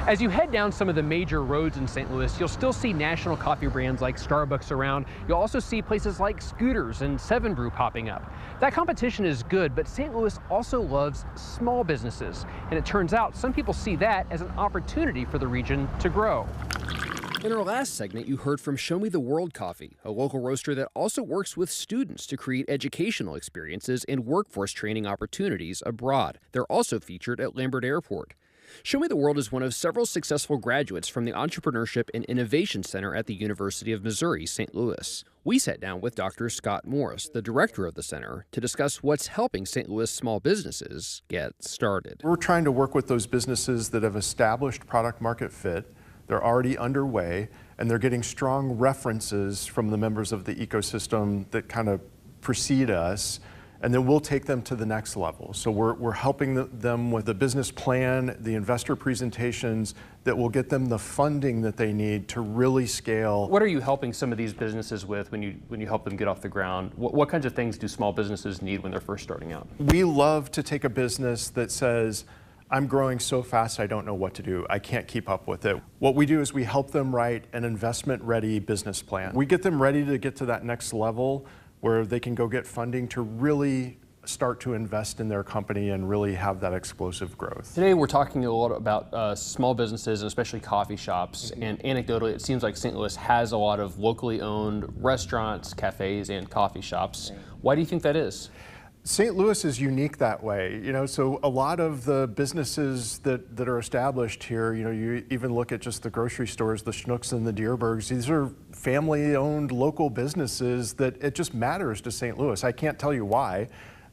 As you head down some of the major roads in St. Louis, you'll still see national coffee brands like Starbucks around. You'll also see places like Scooters and 7 Brew popping up. That competition is good, but St. Louis also loves small businesses. And it turns out some people see that as an opportunity for the region to grow. In our last segment, you heard from Show Me the World Coffee, a local roaster that also works with students to create educational experiences and workforce training opportunities abroad. They're also featured at Lambert Airport. Show Me the World is one of several successful graduates from the Entrepreneurship and Innovation Center at the University of Missouri, St. Louis. We sat down with Dr. Scott Morris, the director of the center, to discuss what's helping St. Louis small businesses get started. We're trying to work with those businesses that have established product market fit, they're already underway, and they're getting strong references from the members of the ecosystem that kind of precede us. And then we'll take them to the next level. So we're helping them with the business plan, the investor presentations that will get them the funding that they need to really scale. What are you helping some of these businesses with when you help them get off the ground? What kinds of things do small businesses need when they're first starting out? We love to take a business that says, I'm growing so fast I don't know what to do. I can't keep up with it. What we do is we help them write an investment-ready business plan. We get them ready to get to that next level where they can go get funding to really start to invest in their company and really have that explosive growth. Today we're talking a lot about small businesses and especially coffee shops. And anecdotally, it seems like St. Louis has a lot of locally owned restaurants, cafes, and coffee shops. Why do you think that is? St. Louis is unique that way, so a lot of the businesses that are established here, you even look at just the grocery stores, the Schnucks and the Dierbergs, these are family-owned local businesses that it just matters to St. Louis. I can't tell you why.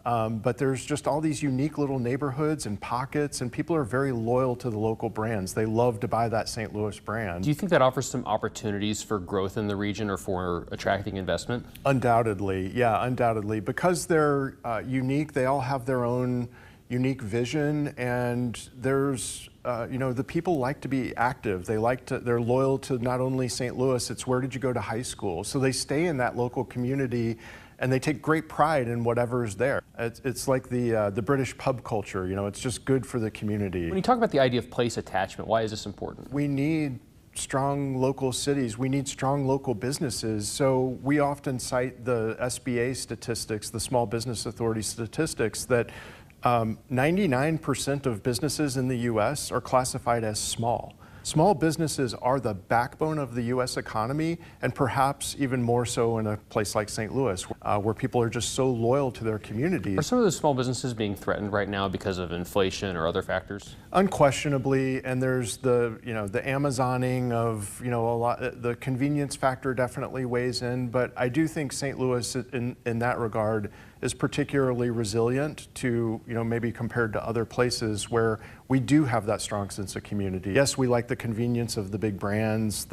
But there's just all these unique little neighborhoods and pockets, and people are very loyal to the local brands. They love to buy that St. Louis brand. Do you think that offers some opportunities for growth in the region or for attracting investment? Undoubtedly, yeah, undoubtedly. Because they're unique, they all have their own unique vision, and there's, the people like to be active. They're loyal to not only St. Louis, it's where did you go to high school? So they stay in that local community, and they take great pride in whatever's there. It's like the British pub culture, it's just good for the community. When you talk about the idea of place attachment, why is this important? We need strong local cities, we need strong local businesses, so we often cite the SBA statistics, the Small Business Authority statistics, that 99% of businesses in the U.S. are classified as small. Small businesses are the backbone of the U.S. economy, and perhaps even more so in a place like St. Louis, where people are just so loyal to their communities. Are some of those small businesses being threatened right now because of inflation or other factors? Unquestionably, and there's the Amazoning of a lot. The convenience factor definitely weighs in, but I do think St. Louis, in that regard, is particularly resilient to, maybe compared to other places where we do have that strong sense of community. Yes, we like the convenience of the big brands,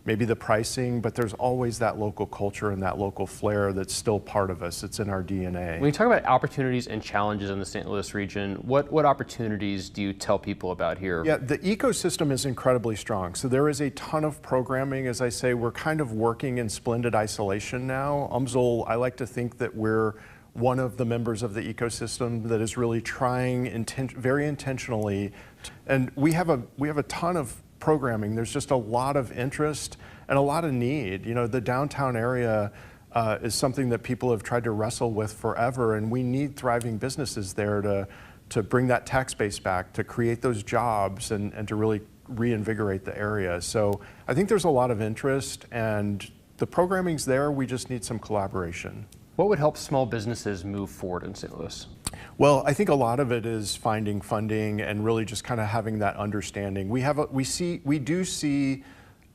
maybe the pricing, but there's always that local culture and that local flair that's still part of us. It's in our DNA. When you talk about opportunities and challenges in the St. Louis region, what opportunities do you tell people about here? Yeah, the ecosystem is incredibly strong. So there is a ton of programming. As I say, we're kind of working in splendid isolation now. UMSL, I like to think that we're one of the members of the ecosystem that is really trying very intentionally, and we have a ton of programming. There's just a lot of interest and a lot of need. The downtown area is something that people have tried to wrestle with forever, and we need thriving businesses there to bring that tax base back, to create those jobs, and to really reinvigorate the area. So I think there's a lot of interest, and the programming's there. We just need some collaboration. What would help small businesses move forward in St. Louis? Well, I think a lot of it is finding funding and really just kind of having that understanding. We do see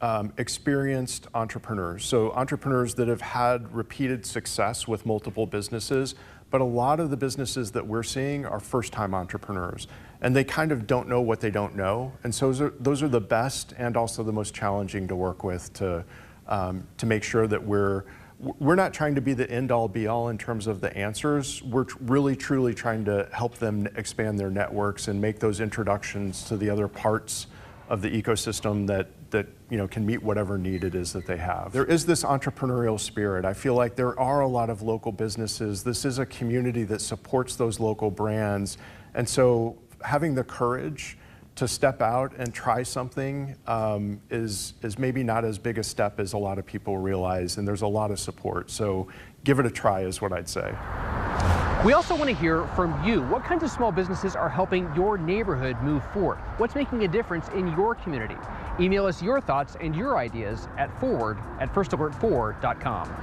experienced entrepreneurs, so entrepreneurs that have had repeated success with multiple businesses, but a lot of the businesses that we're seeing are first-time entrepreneurs, and they kind of don't know what they don't know, and so those are the best and also the most challenging to work with to make sure that we're not trying to be the end-all be-all in terms of the answers. We're really, truly trying to help them expand their networks and make those introductions to the other parts of the ecosystem that can meet whatever need it is that they have. There is this entrepreneurial spirit. I feel like there are a lot of local businesses. This is a community that supports those local brands. And so having the courage to step out and try something is maybe not as big a step as a lot of people realize, and there's a lot of support. So give it a try is what I'd say. We also want to hear from you. What kinds of small businesses are helping your neighborhood move forward? What's making a difference in your community? Email us your thoughts and your ideas at forward@firstalerts4.com.